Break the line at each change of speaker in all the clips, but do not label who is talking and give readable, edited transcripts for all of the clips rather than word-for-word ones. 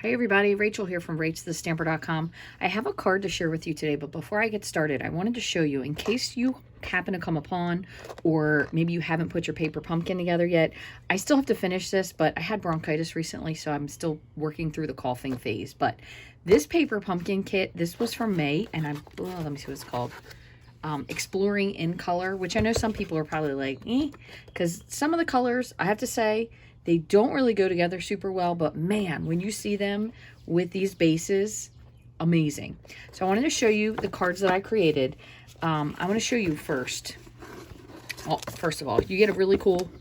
Hi everybody, Rachel here from Rachthestamper.com. I have a card to share with you today, but before I get started, I wanted to show you, in case you happen to come upon, or maybe you haven't put your paper pumpkin together yet. I still have to finish this, but I had bronchitis recently, so I'm still working through the coughing phase. But this paper pumpkin kit, this was from May, and let me see what it's called. Exploring in color, which I know some people are probably like, because some of the colors, I have to say, they don't really go together super well, but man, when you see them with these bases, amazing. So I wanted to show you the cards that I created. I want to show you first. Well, first of all, you get a really cool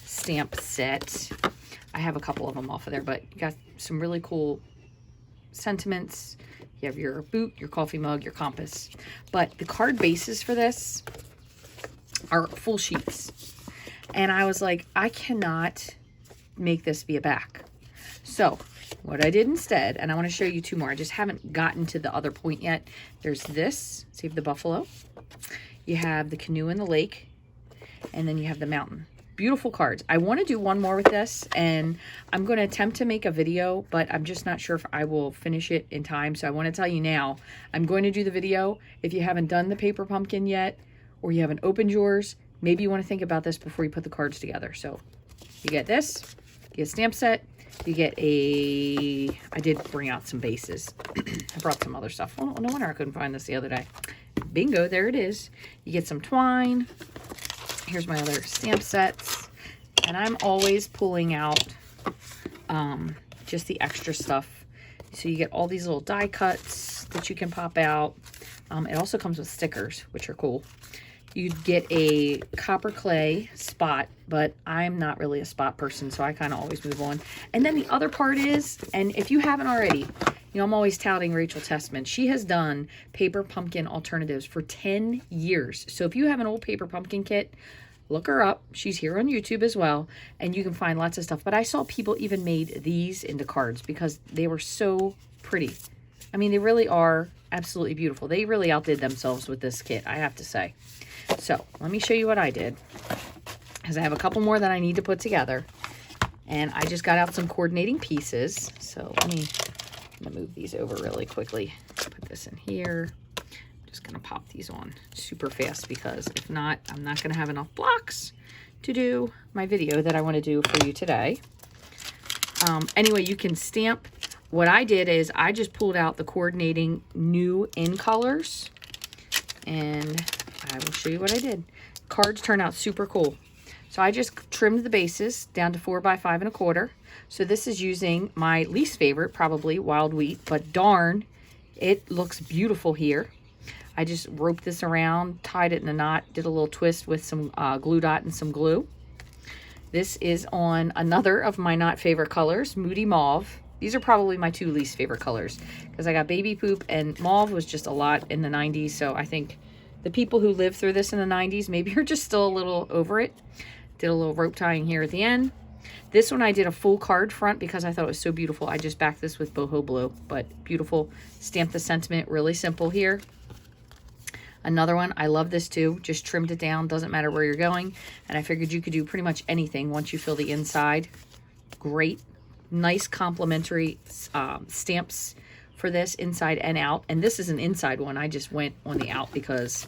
stamp set. I have a couple of them off of there, but you got some really cool sentiments. You have your boot, your coffee mug, your compass. But the card bases for this are full sheets. And I was like, I cannot make this be a back. So what I did instead, and I want to show you two more. I just haven't gotten to the other point yet. There's this, see the buffalo. You have the canoe in the lake. And then you have the mountain. Beautiful cards. I want to do one more with this, and I'm going to attempt to make a video, but I'm just not sure if I will finish it in time. So I want to tell you now, I'm going to do the video. If you haven't done the paper pumpkin yet, or you haven't opened yours, maybe you want to think about this before you put the cards together. So you get this, you get a stamp set, you get a, I did bring out some bases. I brought some other stuff. Oh, no wonder I couldn't find this the other day. Bingo, there it is. You get some twine. Here's my other stamp sets. And I'm always pulling out just the extra stuff. So you get all these little die cuts that you can pop out. It also comes with stickers, which are cool. You'd get a copper clay spot, but I'm not really a spot person, so I kind of always move on. And then the other part is, and if you haven't already, you know, I'm always touting Rachthestamper. She has done paper pumpkin alternatives for 10 years. So if you have an old paper pumpkin kit, look her up. She's here on YouTube as well, and you can find lots of stuff. But I saw people even made these into cards because they were so pretty. I mean, they really are absolutely beautiful. They really outdid themselves with this kit, I have to say. So let me show you what I did, because I have a couple more that I need to put together. And I just got out some coordinating pieces. So I'm gonna move these over really quickly. Put this in here. I'm just gonna pop these on super fast, because if not, I'm not gonna have enough blocks to do my video that I want to do for you today. Anyway, you can stamp. What I did is I just pulled out the coordinating new in colors, and I will show you what I did. Cards turn out super cool. So I just trimmed the bases down to 4 by 5 1/4. So this is using my least favorite, probably wild wheat, but darn, it looks beautiful here. I just roped this around, tied it in a knot, did a little twist with some glue dot and some glue. This is on another of my not favorite colors, Moody Mauve. These are probably my two least favorite colors, because I got baby poop, and mauve was just a lot in the 90s. So I think the people who lived through this in the 90s maybe are just still a little over it. Did a little rope tying here at the end. This one I did a full card front because I thought it was so beautiful. I just backed this with boho blue, but beautiful. Stamped the sentiment, really simple here. Another one, I love this too. Just trimmed it down, doesn't matter where you're going. And I figured you could do pretty much anything once you fill the inside. Great, nice complementary stamps for this inside and out. And this is an inside one. I just went on the out because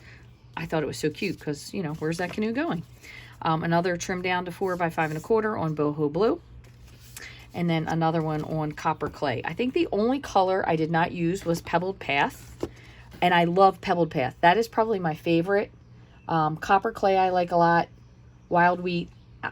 I thought it was so cute, because, you know, where's that canoe going? Another trim down to 4 by 5 1/4 on boho blue. And then another one on copper clay. I think the only color I did not use was Pebbled Path. And I love Pebbled Path. That is probably my favorite. Copper clay I like a lot. Wild wheat.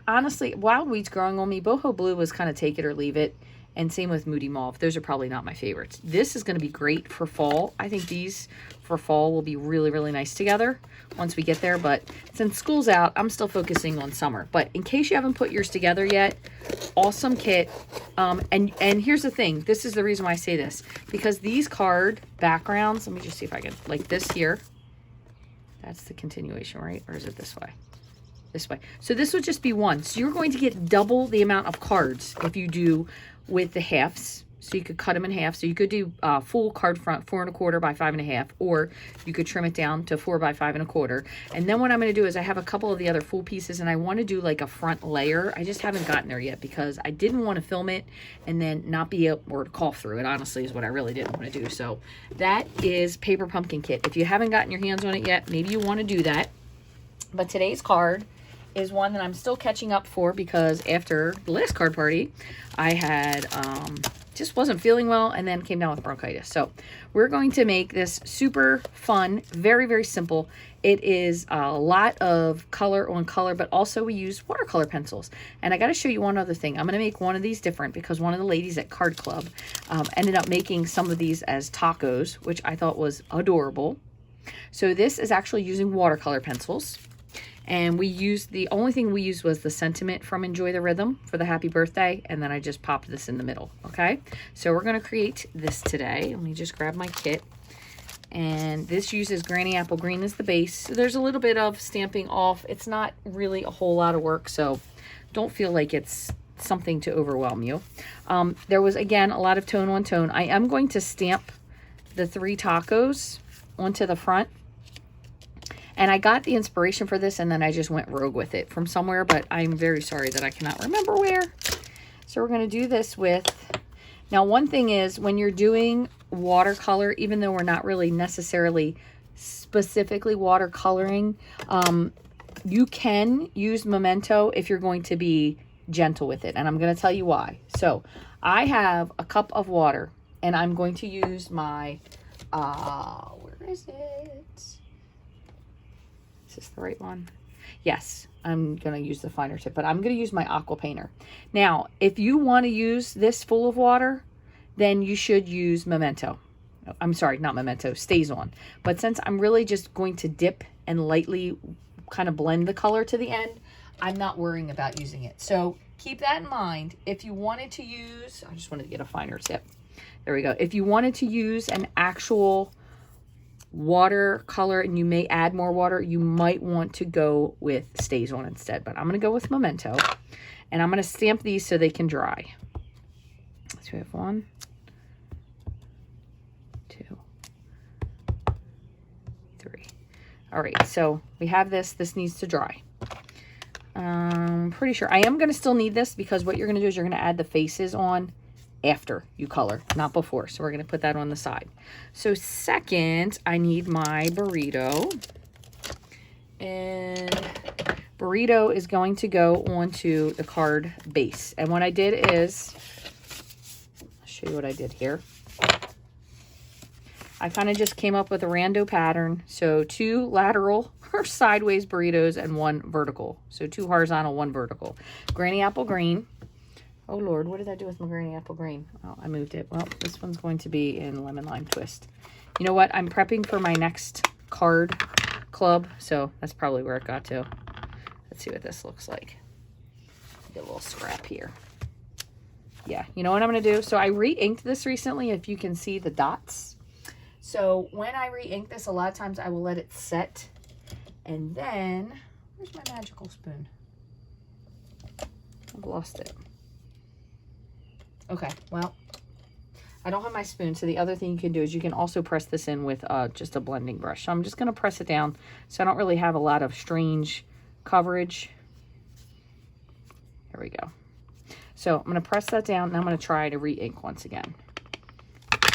Honestly, wild wheat's growing on me. Boho blue was kind of take it or leave it. And same with Moody Mauve. Those are probably not my favorites. This is going to be great for fall. I think these for fall will be really, really nice together once we get there. But since school's out, I'm still focusing on summer. But in case you haven't put yours together yet, awesome kit. And here's the thing. This is the reason why I say this. Because these card backgrounds, let me just see if I can, like this here. That's the continuation, right? Or is it this way? This way. So this would just be one. So you're going to get double the amount of cards if you do with the halves. So you could cut them in half. So you could do full card front 4 1/4 by 5 1/2, or you could trim it down to 4 by 5 1/4. And then what I'm going to do is I have a couple of the other full pieces, and I want to do like a front layer. I just haven't gotten there yet because I didn't want to film it and then not be able or cough through it, honestly, is what I really didn't want to do. So that is Paper Pumpkin Kit. If you haven't gotten your hands on it yet, maybe you want to do that. But today's card is one that I'm still catching up for, because after the last card party, I had just wasn't feeling well and then came down with bronchitis. So we're going to make this super fun, very, very simple. It is a lot of color on color, but also we use watercolor pencils. And I got to show you one other thing. I'm going to make one of these different because one of the ladies at Card Club ended up making some of these as tacos, which I thought was adorable. So this is actually using watercolor pencils. And we used, the only thing we used was the sentiment from Enjoy the Rhythm for the happy birthday. And then I just popped this in the middle. Okay. So we're going to create this today. Let me just grab my kit. And this uses Granny Apple Green as the base. So there's a little bit of stamping off. It's not really a whole lot of work, so don't feel like it's something to overwhelm you. There was, again, a lot of tone on tone. I am going to stamp the 3 tacos onto the front. And I got the inspiration for this, and then I just went rogue with it from somewhere, but I'm very sorry that I cannot remember where. So we're going to do this with... Now, one thing is, when you're doing watercolor, even though we're not really necessarily specifically watercoloring, you can use Memento if you're going to be gentle with it. And I'm going to tell you why. So I have a cup of water, and I'm going to use my... where is it? Is this the right one? Yes, I'm going to use the finer tip, but I'm going to use my aqua painter. Now, if you want to use this full of water, then you should use Memento. I'm sorry, not Memento, StazOn. But since I'm really just going to dip and lightly kind of blend the color to the end, I'm not worrying about using it. So keep that in mind. If you wanted to use, I just wanted to get a finer tip. There we go. If you wanted to use an actual watercolor and you may add more water, you might want to go with StazOn instead, but I'm going to go with Memento, and I'm going to stamp these so they can dry. So we have 1, 2, 3. All right, so we have this. This needs to dry. I'm pretty sure I am going to still need this, because what you're going to do is you're going to add the faces on after you color, not before. So we're going to put that on the side. So second, I need my burrito. And burrito is going to go onto the card base. And what I did is, I'll show you what I did here. I kind of just came up with a rando pattern. So 2 lateral or sideways burritos and 1 vertical. So 2 horizontal, 1 vertical. Granny Apple Green. Oh, Lord, what did I do with my Granny Apple Green? Oh, I moved it. Well, this one's going to be in Lemon Lime Twist. You know what? I'm prepping for my next card club, so that's probably where it got to. Let's see what this looks like. Get a little scrap here. Yeah, you know what I'm going to do? So I re-inked this recently, if you can see the dots. So when I re-ink this, a lot of times I will let it set. And then, where's my magical spoon? I've lost it. Okay, well, I don't have my spoon, so the other thing you can do is you can also press this in with just a blending brush. So I'm just going to press it down so I don't really have a lot of strange coverage. There we go. So I'm going to press that down, and I'm going to try to re-ink once again.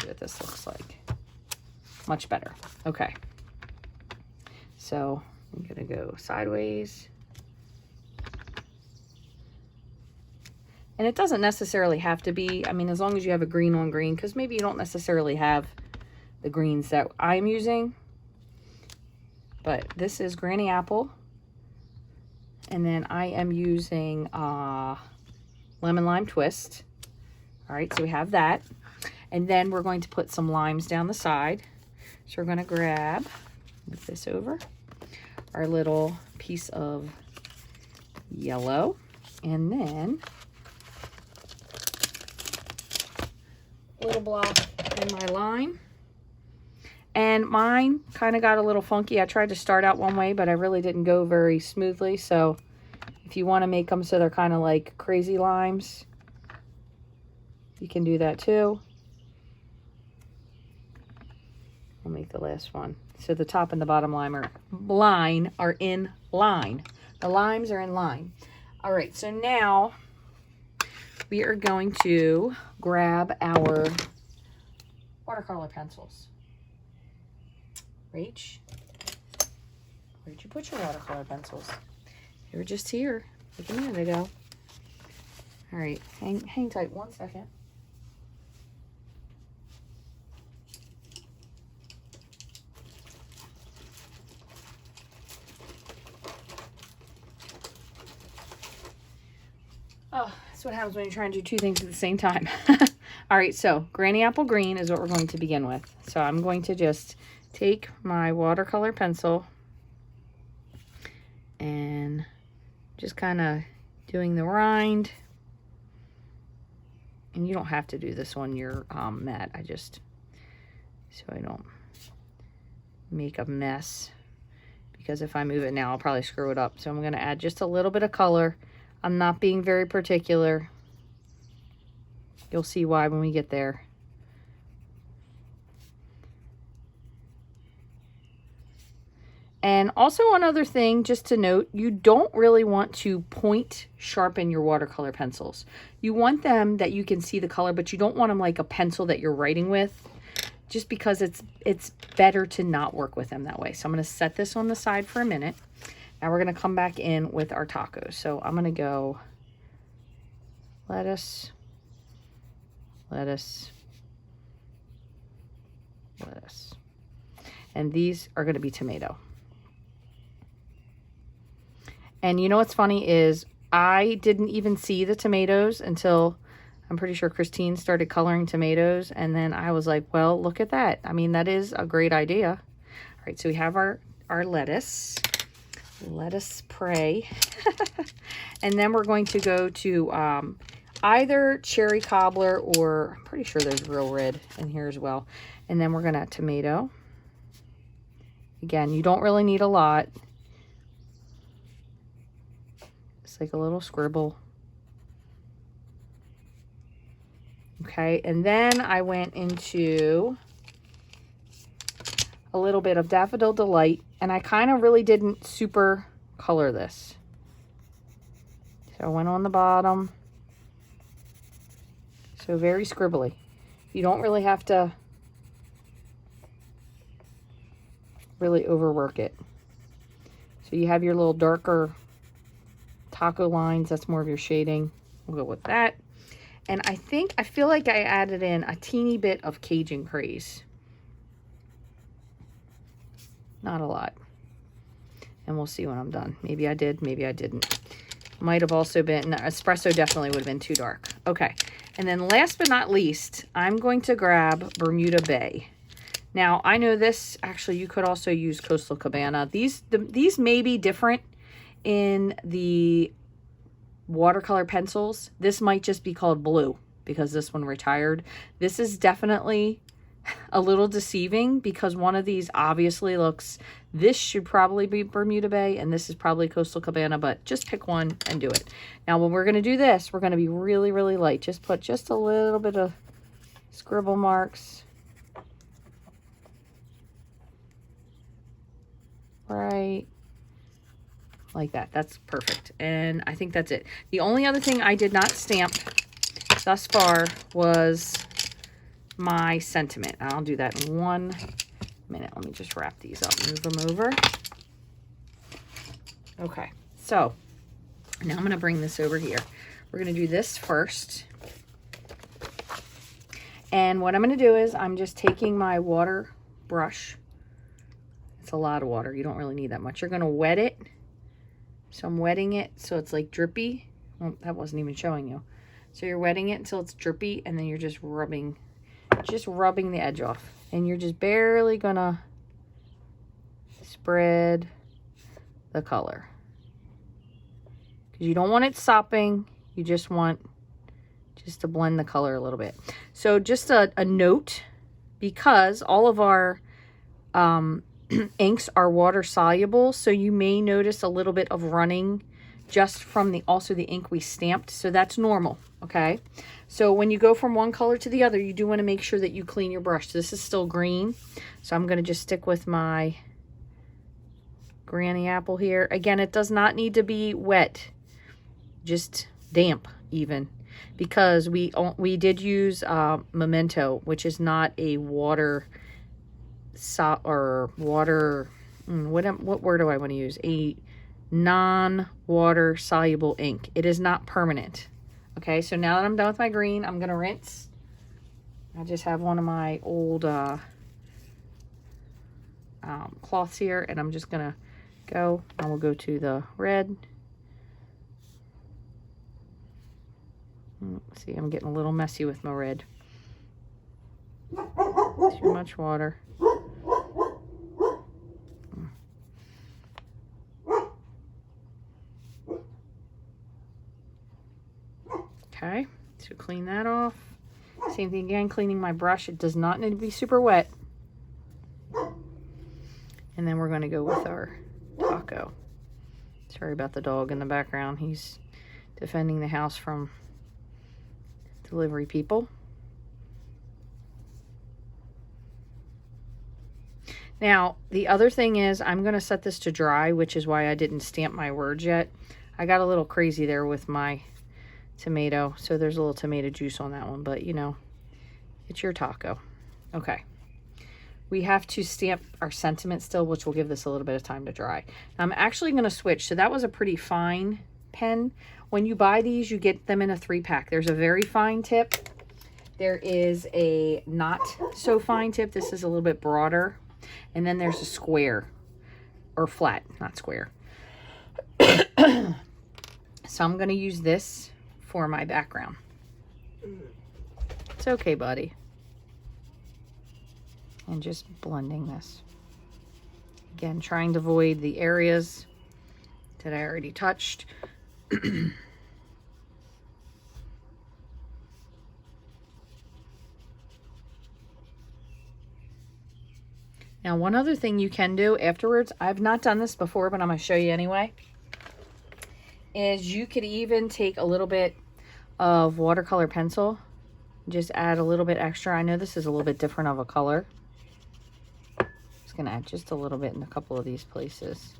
See what this looks like. Much better. Okay. So I'm going to go sideways. And it doesn't necessarily have to be, I mean, as long as you have a green on green, because maybe you don't necessarily have the greens that I'm using. But this is Granny Apple. And then I am using Lemon Lime Twist. All right, so we have that. And then we're going to put some limes down the side. So we're going to grab, move this over, our little piece of yellow. And then little block in my line. And mine kind of got a little funky. I tried to start out one way, but I really didn't go very smoothly. So if you want to make them so they're kind of like crazy limes, You can do that too. We'll make the last one. So the top and the bottom line are in line. The limes are in line. All right, so now we are going to grab our watercolor pencils. Rach, where'd you put your watercolor pencils? They were just here like a minute ago. All right, hang tight 1 second. Oh, that's what happens when you're trying to do two things at the same time. All right, so Granny Apple Green is what we're going to begin with. So I'm going to just take my watercolor pencil and just kind of doing the rind. And you don't have to do this on your mat. I just, so I don't make a mess. Because if I move it now, I'll probably screw it up. So I'm going to add just a little bit of color. I'm not being very particular. You'll see why when we get there. And also another thing, just to note, you don't really want to point sharpen your watercolor pencils. You want them that you can see the color, but you don't want them like a pencil that you're writing with, just because it's better to not work with them that way. So I'm going to set this on the side for a minute. Now we're going to come back in with our tacos. So I'm going to go lettuce, lettuce, lettuce. And these are going to be tomato. And you know what's funny is I didn't even see the tomatoes until I'm pretty sure Christine started coloring tomatoes. And then I was like, well, look at that. I mean, that is a great idea. All right, so we have our lettuce. Let us pray. And then we're going to go to either cherry cobbler, or I'm pretty sure there's real red in here as well. And then we're going to tomato. Again, you don't really need a lot. It's like a little scribble. Okay, and then I went into a little bit of Daffodil Delight, and I kind of really didn't super color this. So I went on the bottom. So very scribbly. You don't really have to really overwork it. So you have your little darker taco lines. That's more of your shading. We'll go with that. And I feel like I added in a teeny bit of Cajun Craze. Not a lot. And we'll see when I'm done. Maybe I did, maybe I didn't. Might have also been, no, espresso definitely would have been too dark. Okay. And then last but not least, I'm going to grab Bermuda Bay. Now, I know this, actually, you could also use Coastal Cabana. These may be different in the watercolor pencils. This might just be called blue because this one retired. This is definitely a little deceiving because one of these obviously looks, this should probably be Bermuda Bay and this is probably Coastal Cabana, but just pick one and do it. Now when we're going to do this, we're going to be really, really light. Just put just a little bit of scribble marks right like that. That's perfect. And I think that's it. The only other thing I did not stamp thus far was my sentiment. I'll do that in 1 minute. Let me just wrap these up, move them over. Okay, so now I'm going to bring this over here. We're going to do this first. And what I'm going to do is I'm just taking my water brush. It's a lot of water. You don't really need that much. You're going to wet it. So I'm wetting it so it's like drippy. Well, that wasn't even showing you. So you're wetting it until it's drippy, and then you're just rubbing the edge off. And you're just barely gonna spread the color. Because you don't want it sopping. You just want to blend the color a little bit. So just a note, because all of our inks are water soluble, so you may notice a little bit of running just from also the ink we stamped. So that's normal, okay? So when you go from one color to the other, you do want to make sure that you clean your brush. This is still green, so I'm going to just stick with my Granny Apple here. Again, it does not need to be wet, just damp even, because we did use Memento, which is not a water what word do I want to use? A non-water soluble ink. It is not permanent. Okay, so now that I'm done with my green, I'm gonna rinse. I just have one of my old cloths here, and I'm just gonna go. I will go to the red. See, I'm getting a little messy with my red. Too much water. Okay, so clean that off. Same thing again, cleaning my brush. It does not need to be super wet. And then we're going to go with our taco. Sorry about the dog in the background. He's defending the house from delivery people. Now, the other thing is I'm going to set this to dry, which is why I didn't stamp my words yet. I got a little crazy there with my tomato, so there's a little tomato juice on that one, but you know, it's your taco. Okay, we have to stamp our sentiment still, which will give this a little bit of time to dry. I'm actually going to switch. So that was a pretty fine pen. When you buy these, you get them in a 3-pack. There's a very fine tip. There is a not so fine tip. This is a little bit broader. And then there's a square or flat, not square. So I'm going to use this for my background. It's okay, buddy. And just blending this. Again, trying to avoid the areas that I already touched. Now, one other thing you can do afterwards, I've not done this before, but I'm going to show you anyway, is you could even take a little bit of watercolor pencil, just add a little bit extra. I know this is a little bit different of a color. Just going to add just a little bit in a couple of these places.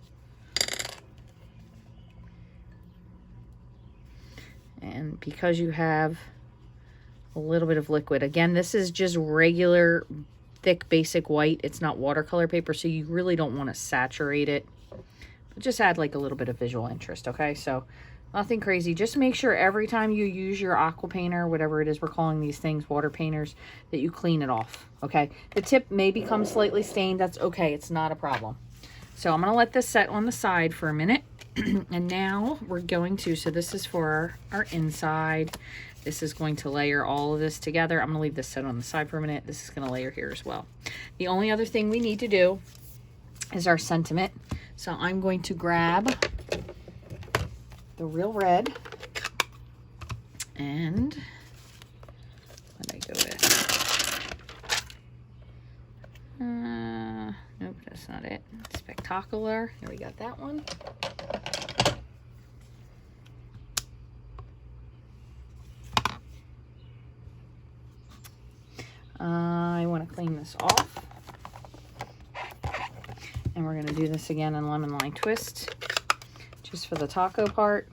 And because you have a little bit of liquid, again, this is just regular thick basic white. It's not watercolor paper, so you really don't want to saturate it. But just add like a little bit of visual interest, okay? So nothing crazy. Just make sure every time you use your aqua painter, whatever it is we're calling these things, water painters, that you clean it off, okay? The tip may become slightly stained. That's okay. It's not a problem. So I'm going to let this set on the side for a minute. And now we're going to, so this is for our inside. This is going to layer all of this together. I'm going to leave this set on the side for a minute. This is going to layer here as well. The only other thing we need to do is our sentiment. So I'm going to grab the Real Red, and what did I go with? Nope, that's not it. Spectacular. Here, we got that one. I want to clean this off. And we're going to do this again in Lemon Lime Twist, just for the taco part.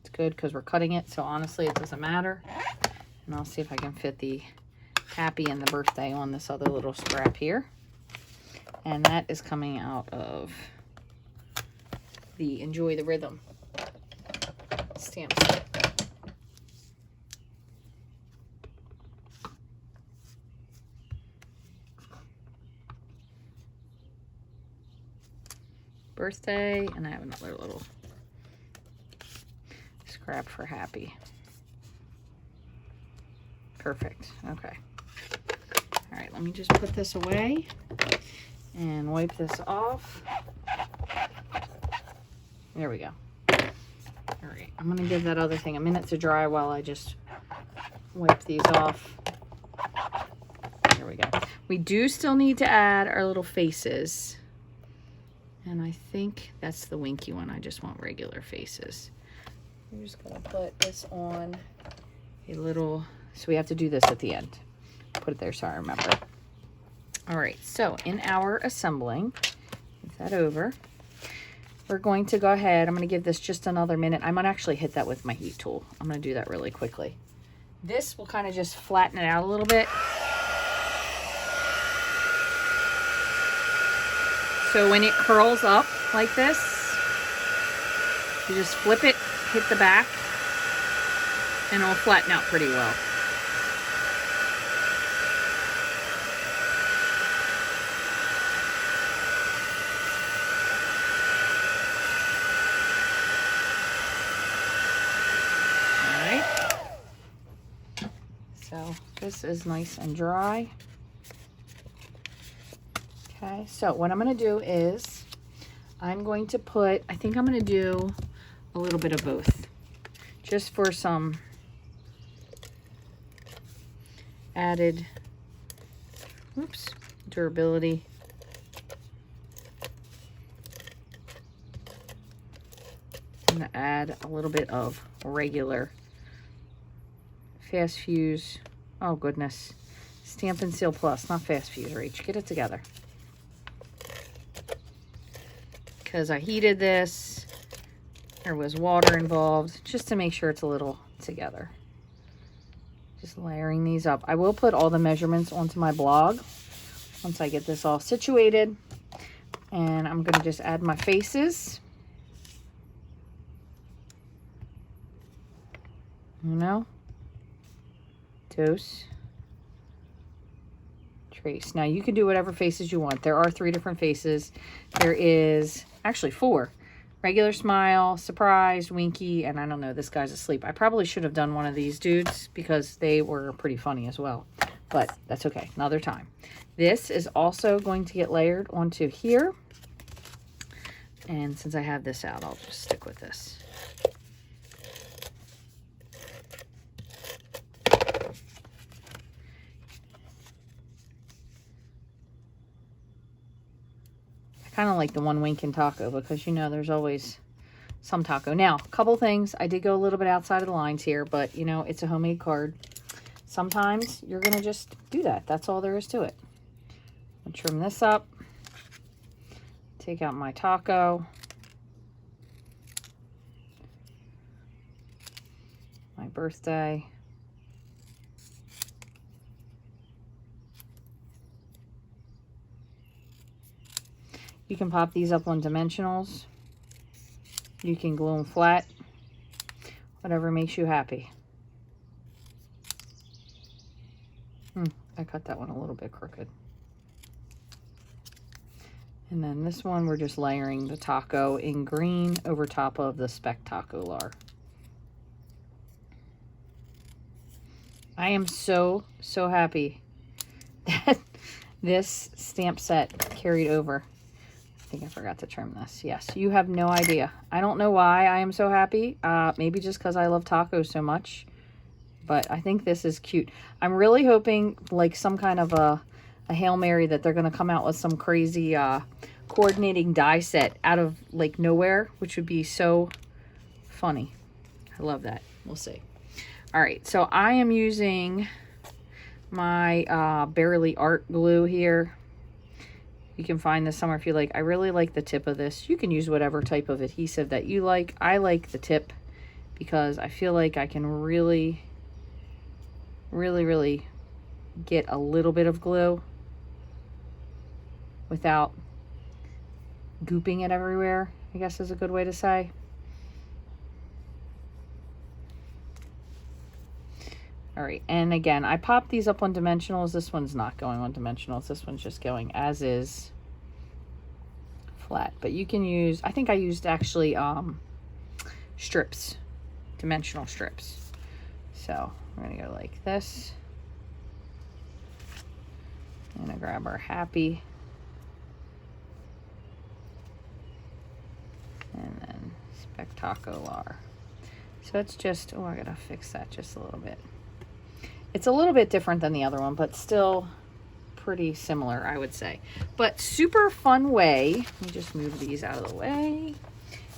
It's good because we're cutting it, so honestly it doesn't matter. And I'll see if I can fit the happy and the birthday on this other little scrap here. And that is coming out of the Enjoy the Rhythm stamp set. Birthday, and I have another little scrap for happy. Perfect. Okay. All right, let me just put this away and wipe this off. There we go. All right, I'm gonna give that other thing a minute to dry while I just wipe these off. There we go. We do still need to add our little faces. And I think that's the winky one. I just want regular faces. I'm just gonna put this on a little, so we have to do this at the end. Put it there so I remember. All right, so in our assembling, move that over. We're going to go ahead, I'm gonna give this just another minute. I might actually hit that with my heat tool. I'm gonna do that really quickly. This will kind of just flatten it out a little bit. So when it curls up like this, you just flip it, hit the back, and it'll flatten out pretty well. So this is nice and dry. Okay, so what I'm going to do is I'm going to put, I think I'm going to do a little bit of both, just for some added, durability. I'm going to add a little bit of regular Fast Fuse. Oh goodness, Stampin' Seal Plus, not Fast Fuse. Rach, get it together. Because I heated this, there was water involved, just to make sure it's a little together. Just layering these up. I will put all the measurements onto my blog once I get this all situated. And I'm going to just add my faces. Dose, trace. Now you can do whatever faces you want. There are 3 different faces. There is actually 4. Regular smile, surprised, winky, and I don't know, this guy's asleep. I probably should have done one of these dudes because they were pretty funny as well. But that's okay, another time. This is also going to get layered onto here. And since I have this out, I'll just stick with this. Kind of like the one winking taco because you know there's always some taco. Now, a couple things. I did go a little bit outside of the lines here, but you know, it's a homemade card. Sometimes you're going to just do that. That's all there is to it. I'll trim this up. Take out my taco. My birthday. You can pop these up on dimensionals. You can glue them flat. Whatever makes you happy. I cut that one a little bit crooked. And then this one, we're just layering the taco in green over top of the Spectacular. I am so happy that this stamp set carried over. I think I forgot to trim this. Yes, you have no idea. I don't know why I am so happy. Maybe just because I love tacos so much. But I think this is cute. I'm really hoping like some kind of a Hail Mary that they're going to come out with some crazy coordinating die set out of like nowhere, which would be so funny. I love that. We'll see. All right, so I am using my Barely Art glue here. You can find this somewhere if you like. I really like the tip of this. You can use whatever type of adhesive that you like. I like the tip because I feel like I can really get a little bit of glue without gooping it everywhere, I guess is a good way to say. All right, and again, I popped these up on dimensionals. This one's not going on dimensionals. This one's just going as is, flat. But you can use, I think I used actually strips, dimensional strips. So we're gonna go like this. I'm gonna grab our happy. And then Spectacular. So it's just, oh, I gotta fix that just a little bit. It's a little bit different than the other one, but still pretty similar, I would say. But super fun way, let me just move these out of the way.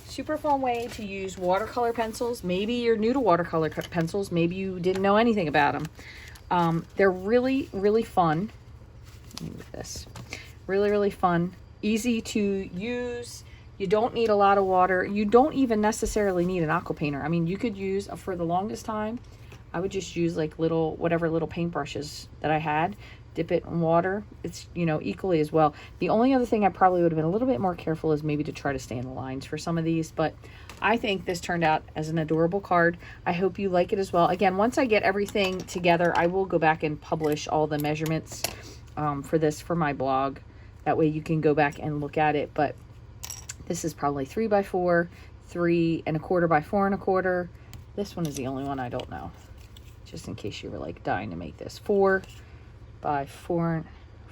Super fun way to use watercolor pencils. Maybe you're new to watercolor pencils. Maybe you didn't know anything about them. They're really, really fun. Let me move this. Really, really fun. Easy to use. You don't need a lot of water. You don't even necessarily need an aqua painter. I mean, you could use, for the longest time, I would just use like whatever little paintbrushes that I had, dip it in water. It's, you know, equally as well. The only other thing I probably would have been a little bit more careful is maybe to try to stay in the lines for some of these, but I think this turned out as an adorable card. I hope you like it as well. Again, once I get everything together, I will go back and publish all the measurements for this for my blog. That way you can go back and look at it, but this is probably 3 by 4, 3 1/4 by 4 1/4. This one is the only one I don't know, just in case you were like dying to make this. 4 by 4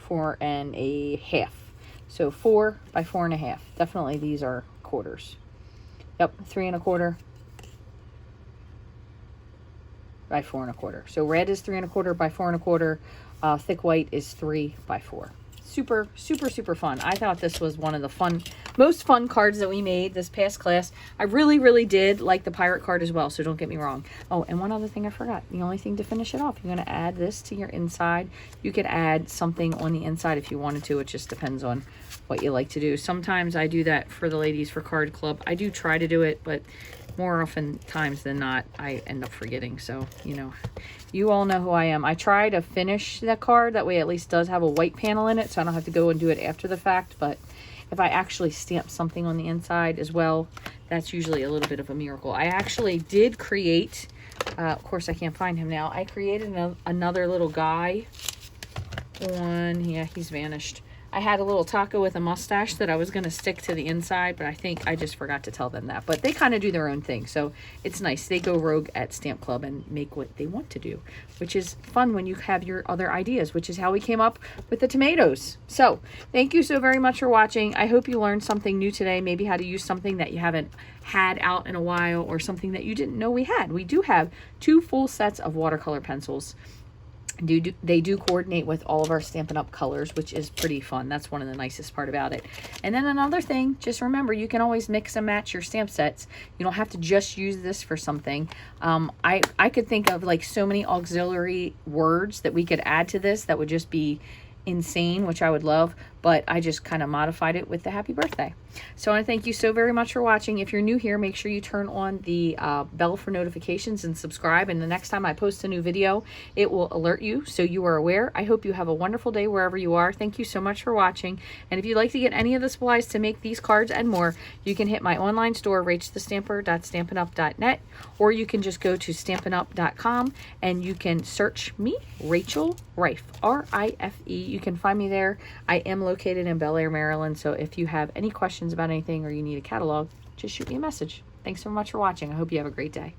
1/2. So 4 by 4 1/2. Definitely these are quarters. Yep, 3 1/4 by 4 1/4. So red is 3 1/4 by 4 1/4. Thick white is 3 by 4. Super, super, super fun. I thought this was one of the most fun cards that we made this past class. I really, really did like the pirate card as well, so don't get me wrong. Oh, and one other thing I forgot. The only thing to finish it off, you're going to add this to your inside. You could add something on the inside if you wanted to. It just depends on what you like to do. Sometimes I do that for the ladies for Card Club. I do try to do it, but more often times than not, I end up forgetting. So, you know, you all know who I am. I try to finish that card. That way it at least does have a white panel in it, so I don't have to go and do it after the fact. But if I actually stamp something on the inside as well, that's usually a little bit of a miracle. I actually did create, of course I can't find him now. I created another little guy on, yeah, he's vanished. I had a little taco with a mustache that I was going to stick to the inside, but I think I just forgot to tell them that. But they kind of do their own thing, so it's nice. They go rogue at Stamp Club and make what they want to do, which is fun when you have your other ideas, which is how we came up with the tomatoes. So thank you so very much for watching. I hope you learned something new today, maybe how to use something that you haven't had out in a while or something that you didn't know we had. We do have 2 full sets of watercolor pencils. They do coordinate with all of our Stampin' Up! Colors, which is pretty fun. That's one of the nicest part about it. And then another thing, just remember, you can always mix and match your stamp sets. You don't have to just use this for something. I could think of like so many auxiliary words that we could add to this that would just be insane, which I would love, but I just kind of modified it with the happy birthday. So I want to thank you so very much for watching. If you're new here, make sure you turn on the bell for notifications and subscribe, and the next time I post a new video, it will alert you so you are aware. I hope you have a wonderful day wherever you are. Thank you so much for watching, and if you'd like to get any of the supplies to make these cards and more, you can hit my online store, rachthestamper.stampinup.net, or you can just go to stampinup.com and you can search me, Rachel Rife, R-I-F-E. You can find me there. I am located in Bel Air, Maryland, so if you have any questions about anything or you need a catalog, just shoot me a message. Thanks so much for watching. I hope you have a great day.